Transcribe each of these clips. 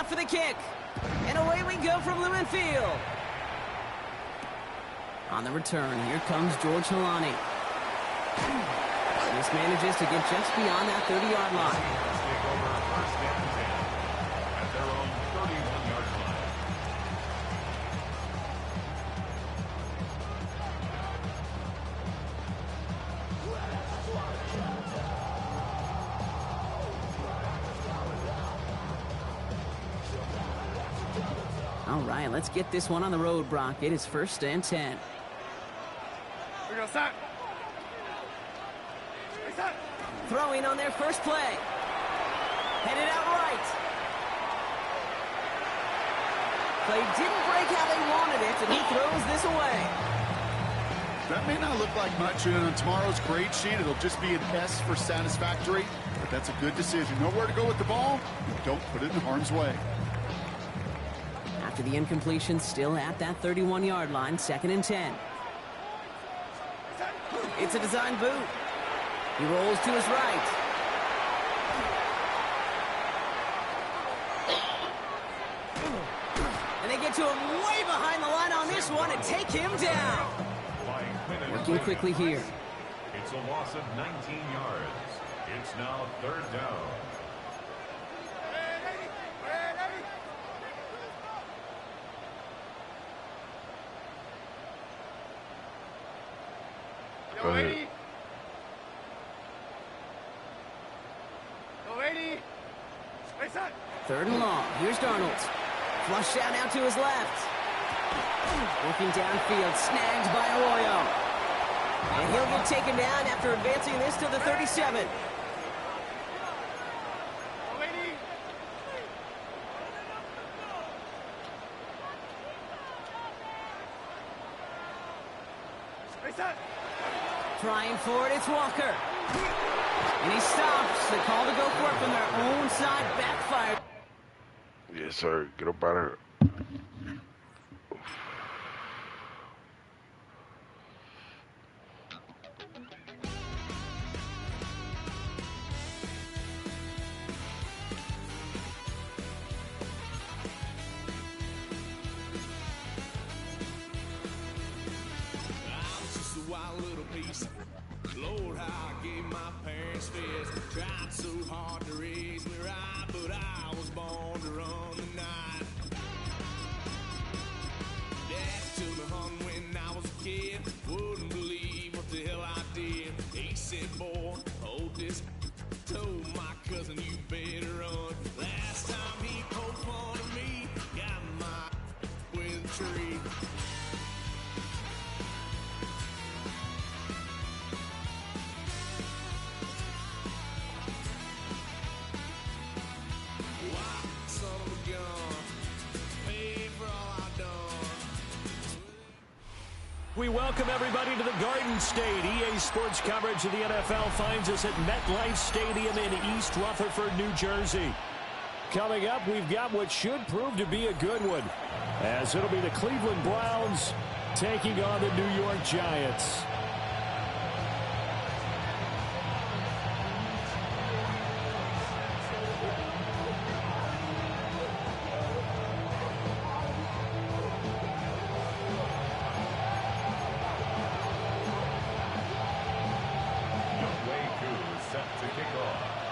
out for the kick. And away we go from Lumen Field. On the return, here comes George Halani. This manages to get just beyond that 30-yard line. All right, let's get this one on the road, Brock. It is 1st and 10. We're going to start. Throwing on their first play. Headed out right. Play didn't break how they wanted it, and he throws this away. That may not look like much on tomorrow's grade sheet. It'll just be an S for satisfactory, but that's a good decision. Nowhere to go with the ball, and don't put it in harm's way. After the incompletion, still at that 31-yard line, 2nd and 10. It's a design boot. He rolls to his right. And they get to him way behind the line on this one and take him down. Working quickly here. It's a loss of 19 yards. It's now 3rd down. Go ready. Go ready. 3rd and long. Here's Darnold. Flush down out to his left. Working downfield. Snagged by Arroyo. And he'll get taken down after advancing this to the 37. Trying for it, it's Walker. And he stops. The call to go for it from their own side backfired. Yes, sir. Get up out of here. Lord, how I gave my parents fist. Tried so hard to raise me right, but I was born to run the night. Dad took me home when I was a kid. Wouldn't believe what the hell I did. He said, boy, hold this. Told my cousin, you better run. Last time he poked fun of me, got my with a tree. We welcome everybody to the Garden State. EA Sports coverage of the NFL finds us at MetLife Stadium in East Rutherford, New Jersey. Coming up, we've got what should prove to be a good one, as it'll be the Cleveland Browns taking on the New York Giants.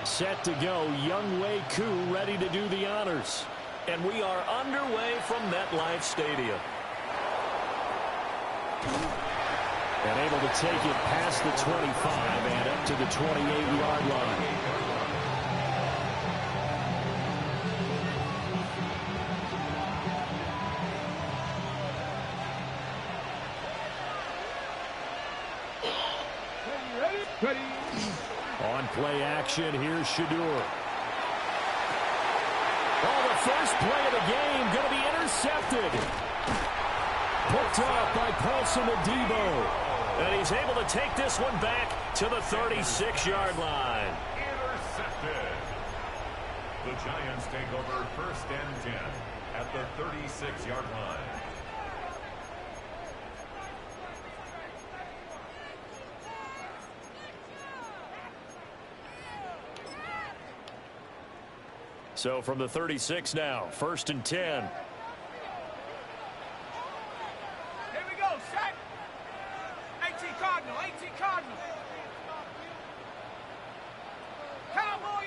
Set to go, Younghoe Koo ready to do the honors. And we are underway from MetLife Stadium. And able to take it past the 25 and up to the 28-yard line. Ready. On play action, here's Shedeur. Oh, the first play of the game going to be intercepted. Picked off by Paulson Adebo. And he's able to take this one back to the 36-yard line. Intercepted. The Giants take over 1st and 10 at the 36-yard line. So from the 36 now, 1st and 10. Here we go, set. 18 Cardinal, 18 Cardinal. Cowboy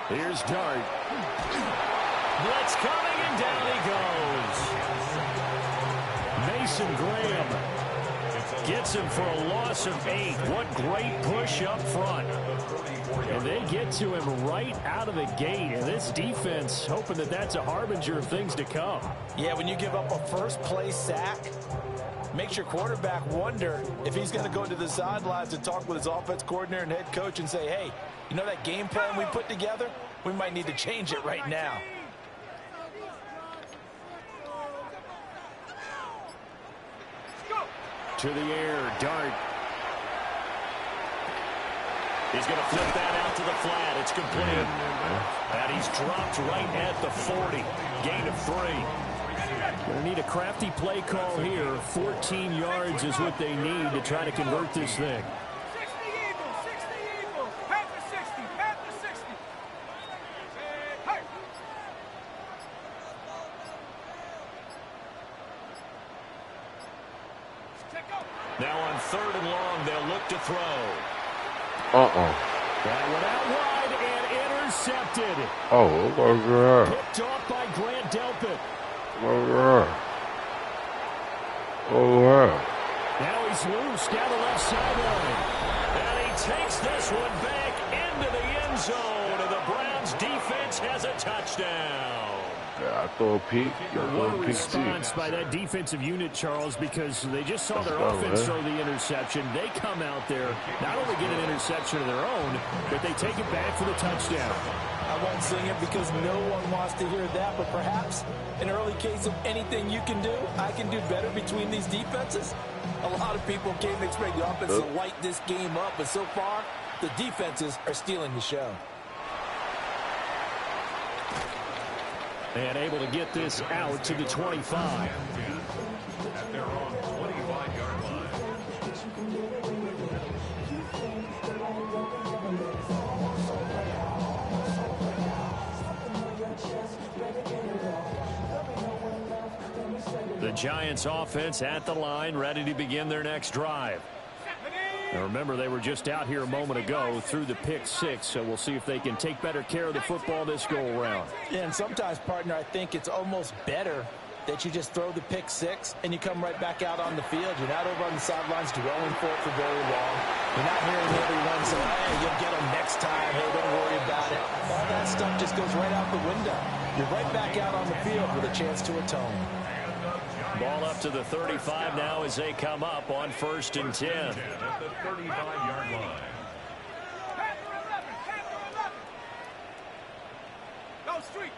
80. Here's Dart. Blitz coming, and down he goes. Mason Graham gets him for a loss of 8. What great push up front. And they get to him right out of the gate. And this defense hoping that that's a harbinger of things to come. Yeah, when you give up a first-place sack, makes your quarterback wonder if he's going to go to the sidelines and talk with his offense coordinator and head coach and say, hey, you know that game plan we put together? We might need to change it right now. To the air, Dart. He's going to flip that out to the flat. It's complete. And he's dropped right at the 40. Gain of 3. Going to need a crafty play call here. 14 yards is what they need to try to convert this thing. 60 Eagles, 60 Eagles. Panther 60, Panther 60. Hey. Now on 3rd and long, they'll look to throw. That went out wide and intercepted. Oh, my God. Picked off by Grant Delpit. Oh, God. Oh, wow. Now he's loose down the left sideline. And he takes this one back into the end zone. And the Browns defense has a touchdown. Yeah, I throw a peek. What a response by that defensive unit, Charles, because they just saw their offense throw the interception. They come out there, not only get an interception of their own, but they take it back for the touchdown. I won't sing it because no one wants to hear that, but perhaps an early case of anything you can do, I can do better between these defenses. A lot of people came to expect the offense to light this game up, but so far, the defenses are stealing the show. And able to get this out to the 25. At their own 25-yard line. The Giants offense at the line, ready to begin their next drive. Now remember, they were just out here a moment ago through the pick 6, so we'll see if they can take better care of the football this go-around. Yeah, and sometimes, partner, I think it's almost better that you just throw the pick 6 and you come right back out on the field. You're not over on the sidelines dwelling for it for very long. You're not hearing everyone say, hey, you'll get them next time. Hey, don't worry about it. All that stuff just goes right out the window. You're right back out on the field with a chance to atone. Ball up to the 35 now as they come up on 1st and 10. At the 35-yard line. Panther 11, Panther 11. Go street.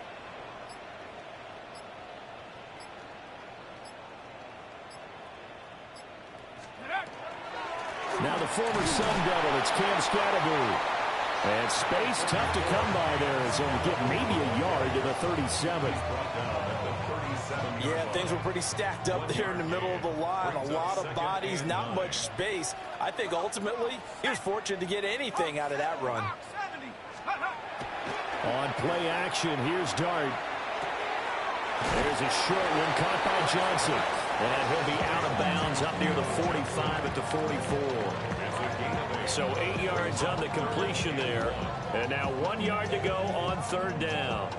Now the former Sun Devil, it's Cam Scatterby. And space tough to come by there as they'll get maybe a yard to the 37. Yeah, things were pretty stacked up there in the middle of the line. A lot of bodies, not much space. I think ultimately he was fortunate to get anything out of that run. On play action, here's Dart. There's a short one caught by Johnson. And he'll be out of bounds up near the 45 at the 44. So 8 yards on the completion there. And now 1 yard to go on 3rd down.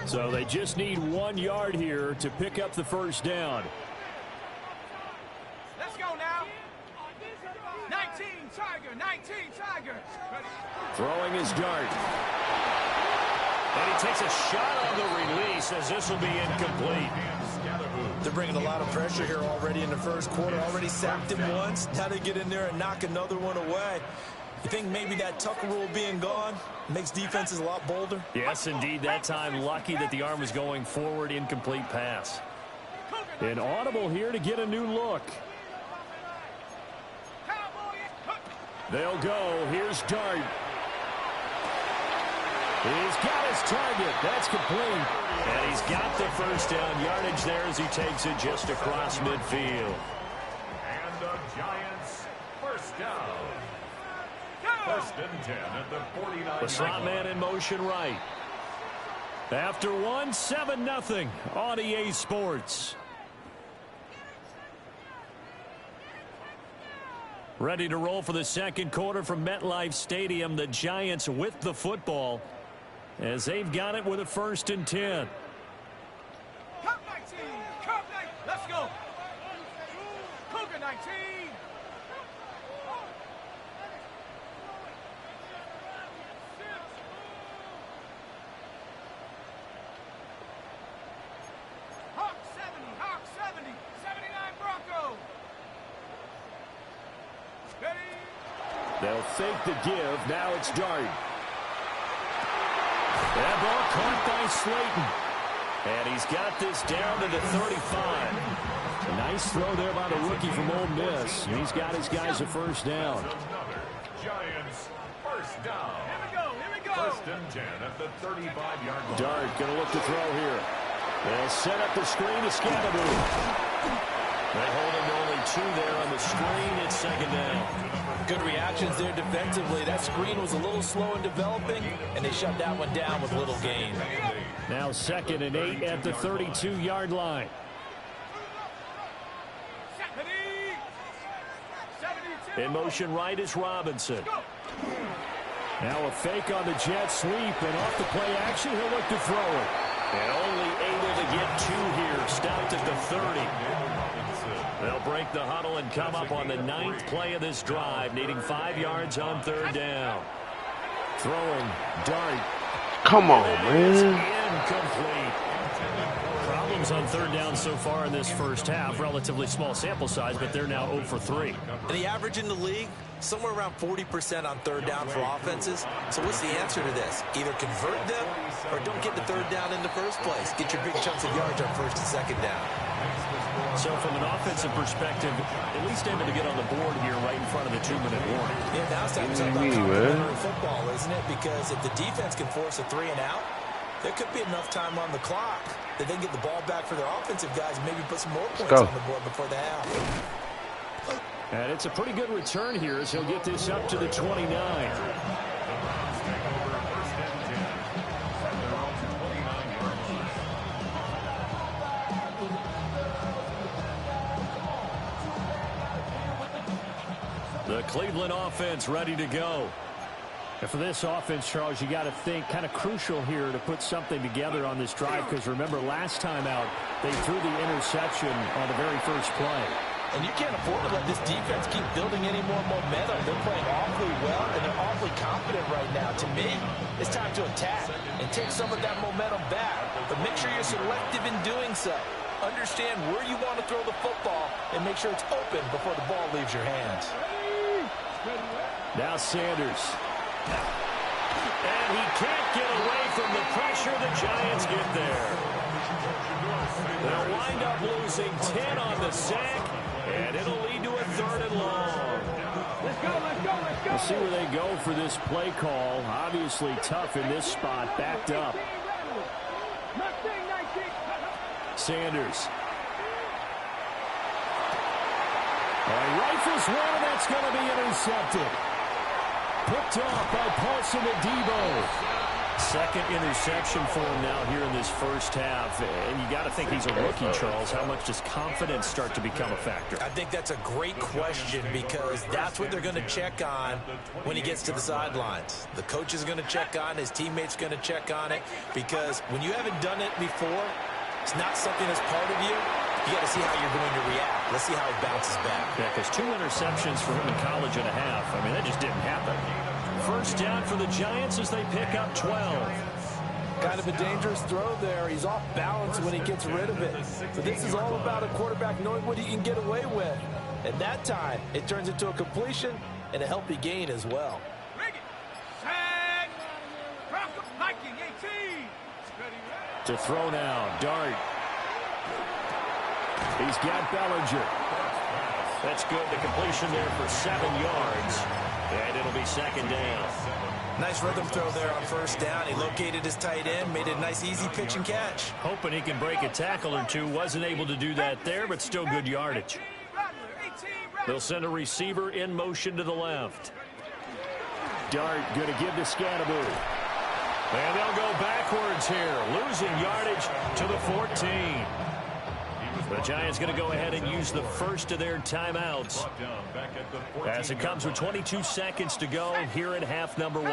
So they just need 1 yard here to pick up the 1st down. Let's go now. 19 Tiger, 19 Tiger. Ready. Throwing his Dart. And he takes a shot on the release as this will be incomplete. They're bringing a lot of pressure here already in the first quarter. Already sacked him once. Now they get in there and knock another one away. You think maybe that Tucker rule being gone makes defenses a lot bolder? Yes, indeed. That time, lucky that the arm was going forward. Incomplete pass. An audible here to get a new look. They'll go. Here's Dart. He's got his target. That's complete. And he's got the 1st down yardage there as he takes it just across midfield. And the Giants down. First and 10 at the 49. The slot man in motion right. After one, 7-0 on EA Sports. Ready to roll for the second quarter from MetLife Stadium. The Giants with the football as they've got it with a 1st and 10. Cup 19. Cup 19. Let's go. Cougar 19. Hawk 70. Hawk 70. 79 Broncos. Ready. They'll fake the give. Now it's Dart. That ball caught by Slayton. And he's got this down to the 35. A nice throw there by the rookie from Ole Miss. He's got his guys a 1st down. Giants 1st down. Here we go. Here we go. 1st and 10 at the 35-yard line. Dart going to look to throw here. They'll set up the screen to Scatterby. They hold him to only 2 there on the screen. It's 2nd down. Good reactions there defensively. That screen was a little slow in developing, and they shut that one down with little gain. Now 2nd and 8 at the 32-yard line. In motion right is Robinson. Now a fake on the jet sweep, and off the play action, he'll look to throw it. And only able to get 2 here. Stopped at the 30. They'll break the huddle and come up on the 9th play of this drive, needing 5 yards on 3rd down. Throwing, Dart. Come on, man. Incomplete. Problems on 3rd down so far in this first half. Relatively small sample size, but they're now 0 for 3. And the average in the league, somewhere around 40% on 3rd down for offenses. So what's the answer to this? Either convert them or don't get the 3rd down in the first place. Get your big chunks of yards on 1st and 2nd down. So from an offensive perspective, at least able to get on the board here right in front of the 2-minute warning. Yeah, now it's time to talk about complementary football, isn't it? Because if the defense can force a 3 and out, there could be enough time on the clock that they can get the ball back for their offensive guys and maybe put some more points on the board before the half. And it's a pretty good return here as he'll get this up to the 29. The Cleveland offense ready to go. And for this offense, Charles, you got to think kind of crucial here to put something together on this drive, because remember last time out they threw the interception on the very first play. And you can't afford to let this defense keep building any more momentum. They're playing awfully well, and they're awfully confident right now. To me, it's time to attack and take some of that momentum back. But make sure you're selective in doing so. Understand where you want to throw the football and make sure it's open before the ball leaves your hands. Now Sanders. And he can't get away from the pressure. The Giants get there. They'll wind up losing 10 on the sack, and it'll lead to a 3rd and long. Let's go, let's go, let's go. We'll see where they go for this play call. Obviously tough in this spot, backed up. Sanders. And rifles one, and that's going to be intercepted. Picked off by Paulson Adebo. 2nd interception for him now here in this first half. And you got to think he's a rookie, Charles. How much does confidence start to become a factor? I think that's a great question, because that's what they're going to check on when he gets to the sidelines. The coach is going to check on it. His teammates going to check on it, because when you haven't done it before, it's not something that's part of you. You got to see how you're going to react. Let's see how he bounces back. Yeah, because 2 interceptions for him in college and a half. I mean, that just didn't happen. 1st down for the Giants as they pick up 12. Kind of a dangerous throw there. He's off balance when he gets rid of it. So this is all about a quarterback knowing what he can get away with. At that time, it turns into a completion and a healthy gain as well. To throw now, Dart. He's got Bellinger. That's good. The completion there for 7 yards. And it'll be 2nd down. Nice rhythm throw there on 1st down. He located his tight end, made it a nice easy pitch and catch. Hoping he can break a tackle or two. Wasn't able to do that there, but still good yardage. They'll send a receiver in motion to the left. Dart going to give to Scannaboo. And they'll go backwards here, losing yardage to the 14. The Giants going to go ahead and use the first of their timeouts as it comes with 22 seconds to go here at half number 1.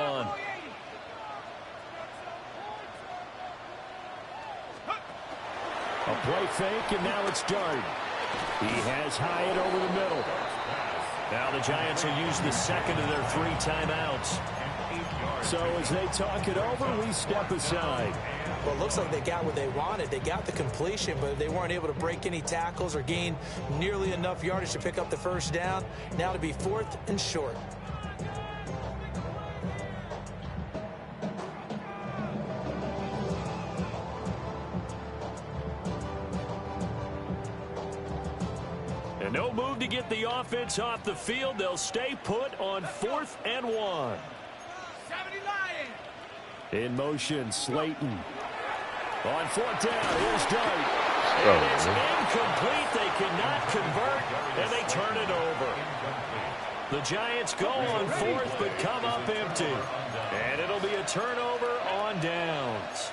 A play fake, and now it's Dart. He has Hyatt over the middle. Now the Giants will use the second of their 3 timeouts. So as they talk it over, we step aside. Well, it looks like they got what they wanted. They got the completion, but they weren't able to break any tackles or gain nearly enough yardage to pick up the first down. Now to be 4th and short. And no move to get the offense off the field. They'll stay put on 4th and 1. In motion, Slayton. On 4th down, here's Dart. And it's incomplete. They cannot convert, and they turn it over. The Giants go on 4th, but come up empty. And it'll be a turnover on downs.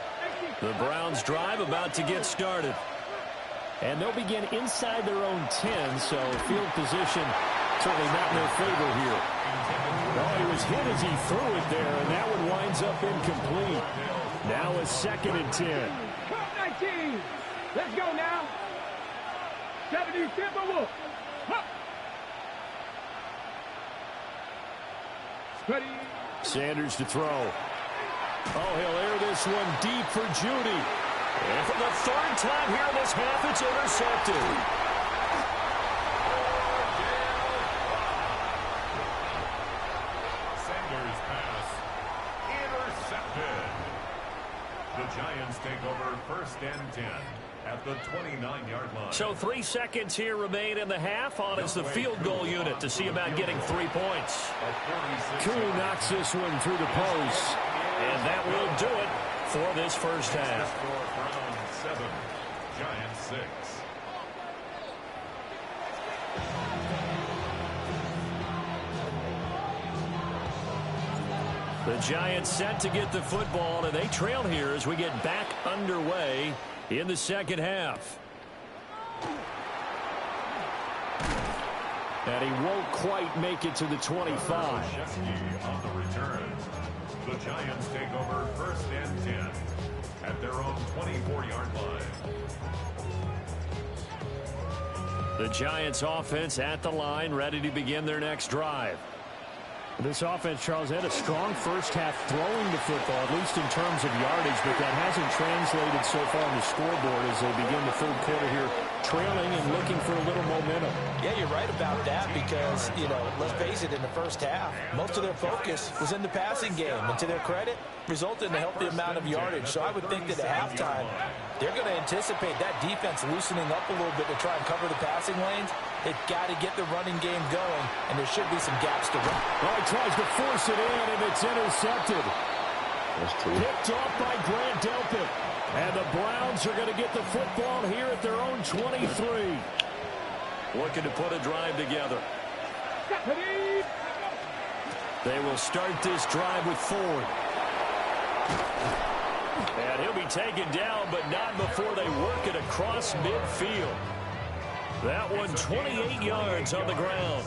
The Browns drive about to get started. And they'll begin inside their own 10, so field position certainly not in their favor here. Oh, he was hit as he threw it there, and that one winds up incomplete. Now a 2nd and 10. 19. Let's go now. 70 Timberwolf. Sanders to throw. Oh, he'll air this one deep for Judy. And for the 3rd time here in this half, it's intercepted. Sanders' pass intercepted. The Giants take over 1st and 10 at the 29-yard line. So 3 seconds here remain in the half. On is the field goal unit to see about getting 3 points. Koo knocks this one through the post. And that will do it for this first half. Browns 7, Giants 6. The Giants set to get the football, and they trail here as we get back underway in the second half. And he won't quite make it to the 25. On the return. The Giants take over 1st and 10 at their own 24-yard line. The Giants offense at the line, ready to begin their next drive. This offense, Charles, had a strong first half throwing the football, at least in terms of yardage, but that hasn't translated so far on the scoreboard as they begin the 3rd quarter here, trailing and looking for a little momentum. Yeah, you're right about that because, you know, let's face it, in the first half, most of their focus was in the passing game, and to their credit, resulted in a healthy amount of yardage. So I would think that at halftime, they're going to anticipate that defense loosening up a little bit to try and cover the passing lanes. They've got to get the running game going, and there should be some gaps to run. Oh, he tries to force it in, and it's intercepted. Picked off by Grant Delpit. And the Browns are going to get the football here at their own 23. Looking to put a drive together. They will start this drive with Ford. And he'll be taken down, but not before they work it across midfield. That one 28 yards on the ground.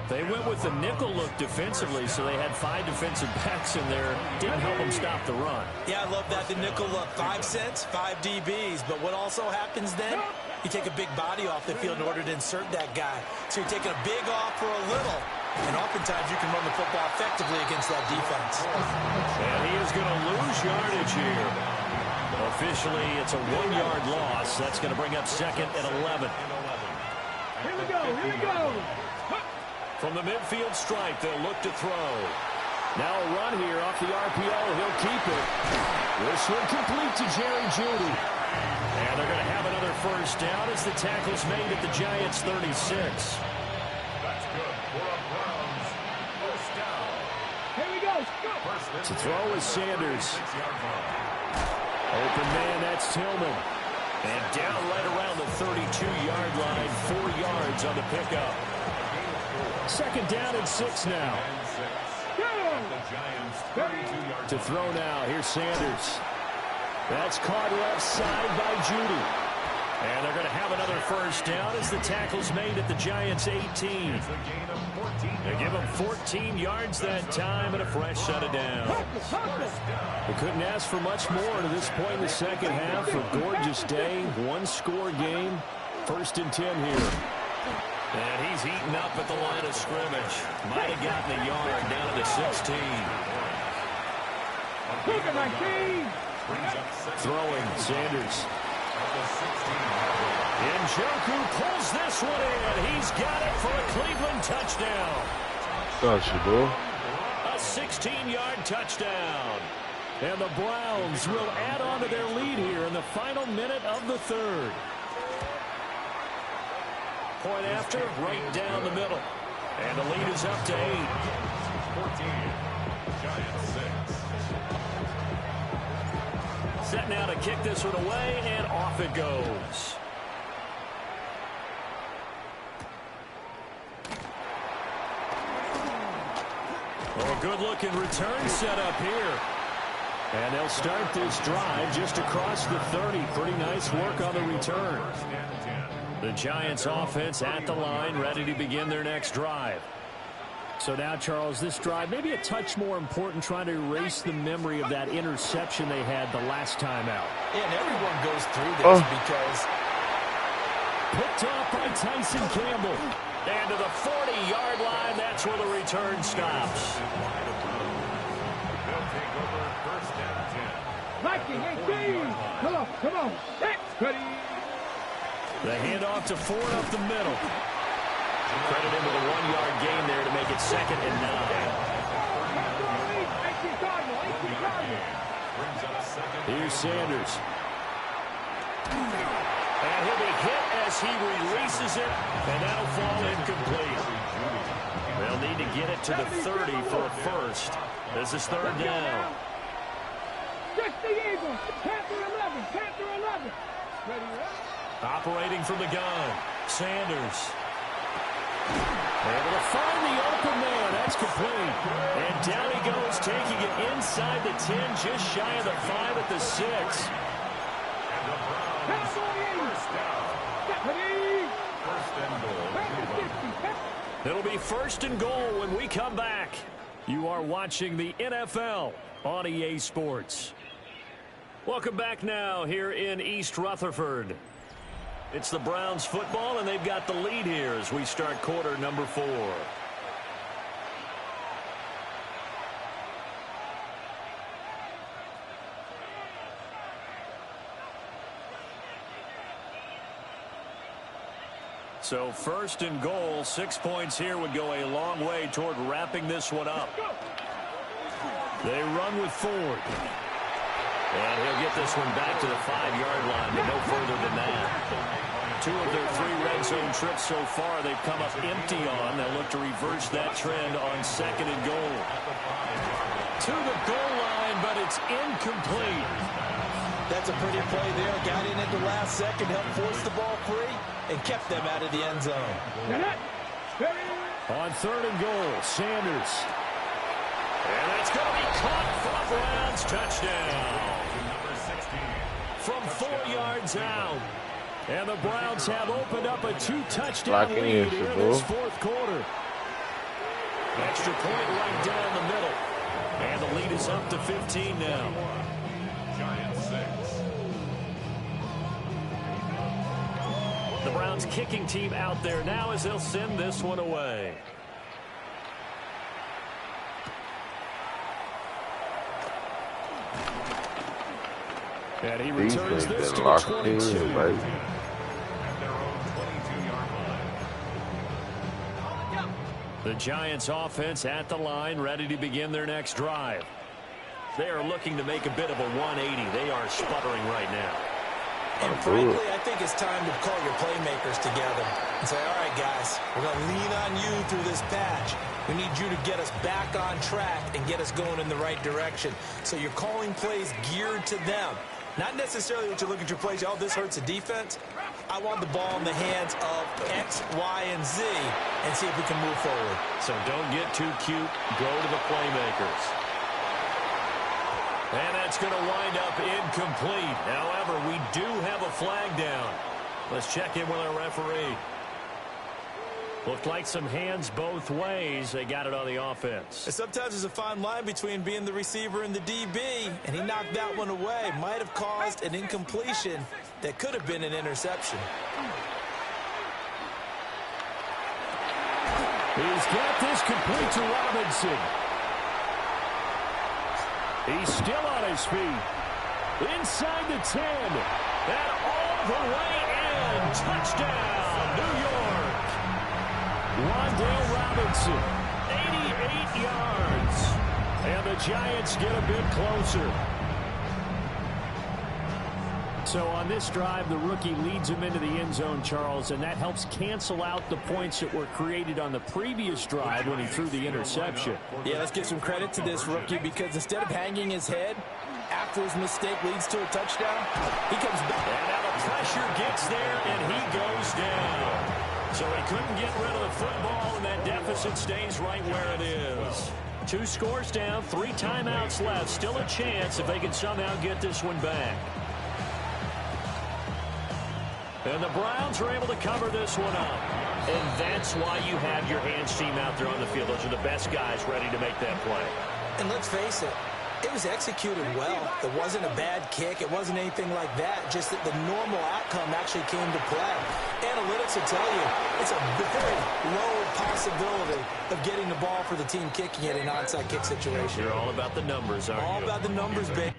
They went with the nickel look defensively, so they had 5 defensive backs in there. Didn't help them stop the run. Yeah, I love that, the nickel look. 5 cents, 5 DBs. But what also happens then, you take a big body off the field in order to insert that guy. So you're taking a big off for a little. And oftentimes you can run the football effectively against that defense. And he is going to lose yardage here. Officially, it's a 1-yard loss. That's going to bring up 2nd and 11. Here we go, here we go. From the midfield stripe, they'll look to throw. Now a run here off the RPO. He'll keep it. This one complete to Jerry Jeudy. And they're going to have another first down as the tackle's made at the Giants' 36. That's good for a Browns first down. Here we go. To throw is Sanders. Open man, that's Tillman. And down right around the 32-yard line, 4 yards on the pickup. Second down and 6 now. To throw now. Here's Sanders. That's caught left side by Judy. And they're going to have another first down as the tackle's made at the Giants' 18. They give them 14 yards that time and a fresh set of down. They couldn't ask for much more to this point in the second half. A gorgeous day, one-score game. First and 10 here. And he's heating up at the line of scrimmage. Might have gotten a yard down to the 16. Throwing, Sanders. Njoku pulls this one in. He's got it for a Cleveland touchdown. Gotcha, bro. A 16-yard touchdown. And the Browns will add on to their lead here in the final minute of the third. Point after, right down the middle. And the lead is up to 8. 14. Giants 6. Set now to kick this one away, and off it goes. Oh, good-looking return set up here. And they'll start this drive just across the 30. Pretty nice work on the return. The Giants offense at the line, ready to begin their next drive. So now, Charles, this drive maybe a touch more important, trying to erase the memory of that interception they had the last time out. Yeah, and everyone goes through this because... Picked off by Tyson Campbell. And to the 40-yard line, that's where the return stops. They'll take over first and 10. Viking 18. Come on, come on. Ready. The handoff to Ford up the middle. Credit him with a 1-yard gain there to make it 2nd and 9. Here's Sanders. And he'll be hit as he releases it, and that'll fall incomplete. They'll need to get it to the 30 for a first. This is 3rd down. Just the Eagles. Panther 11. Panther 11. Ready, Operating from the gun, Sanders. Able to find the open man. That's complete. And down he goes, taking it inside the 10, just shy of the 5 at the 6. It'll be 1st and goal when we come back. You are watching the NFL on EA Sports. Welcome back now here in East Rutherford. It's the Browns football, and they've got the lead here as we start quarter number 4. So 1st and goal, 6 points here would go a long way toward wrapping this one up. They run with Ford. And he'll get this one back to the 5-yard line, but no further than that. 2 of their 3 red zone trips so far they've come up empty on. They'll look to reverse that trend on 2nd and goal. To the goal line, but it's incomplete. That's a pretty play there. Got in at the last second, helped force the ball free, and kept them out of the end zone. On 3rd and goal, Sanders. And it's going to be caught for a Browns touchdown. From 4 yards out. And the Browns have opened up a 2-touchdown lead here in this 4th quarter. Extra point right down the middle. And the lead is up to 15 now. Giants 6. The Browns kicking team out there now as they'll send this one away. And he returns this to the 22. The Giants offense at the line, ready to begin their next drive. They are looking to make a bit of a 180. They are sputtering right now. And frankly, I think it's time to call your playmakers together and say, all right, guys, we're going to lean on you through this patch. We need you to get us back on track and get us going in the right direction. So you're calling plays geared to them. Not necessarily that you look at your plays, oh, this hurts the defense. I want the ball in the hands of X, Y, and Z and see if we can move forward. So don't get too cute. Go to the playmakers. And that's going to wind up incomplete. However, we do have a flag down. Let's check in with our referee. Looked like some hands both ways. They got it on the offense. And sometimes there's a fine line between being the receiver and the DB, and he knocked that one away. Might have caused an incompletion that could have been an interception. He's got this complete to Robinson. He's still on his feet. Inside the 10. And all the way in. Touchdown, New York. Wandale Robinson, 88 yards. And the Giants get a bit closer. So on this drive, the rookie leads him into the end zone, Charles, and that helps cancel out the points that were created on the previous drive when he threw the interception. Yeah, let's give some credit to this rookie because instead of hanging his head after his mistake leads to a touchdown, he comes back. And now the pressure gets there, and he goes down. So he couldn't get rid of the football, and that deficit stays right where it is. 2 scores down, 3 timeouts left. Still a chance if they can somehow get this one back. And the Browns are able to cover this one up. And that's why you have your hands team out there on the field. Those are the best guys ready to make that play. And let's face it, it was executed well. It wasn't a bad kick. It wasn't anything like that. Just that the normal outcome actually came to play. Analytics will tell you it's a very low possibility of getting the ball for the team kicking it in an onside kick situation. You're all about the numbers, aren't you? All about the numbers, baby.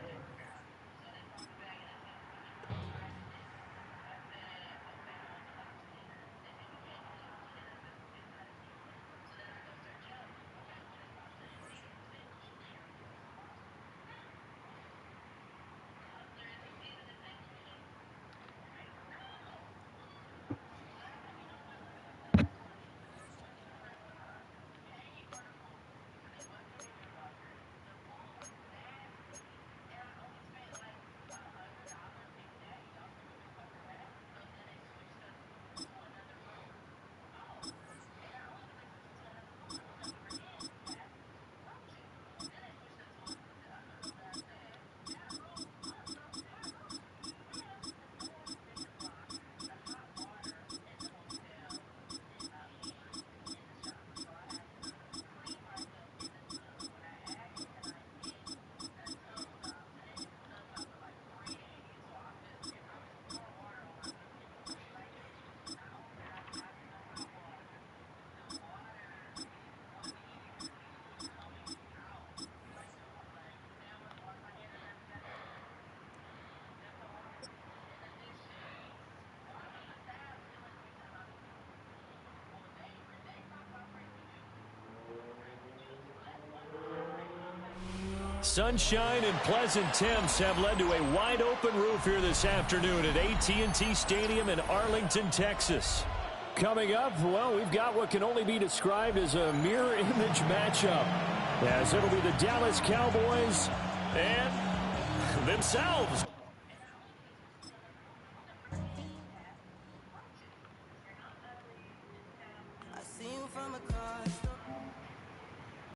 Sunshine and pleasant temps have led to a wide-open roof here this afternoon at AT&T Stadium in Arlington, Texas. Coming up, well, we've got what can only be described as a mirror image matchup, as it'll be the Dallas Cowboys and themselves.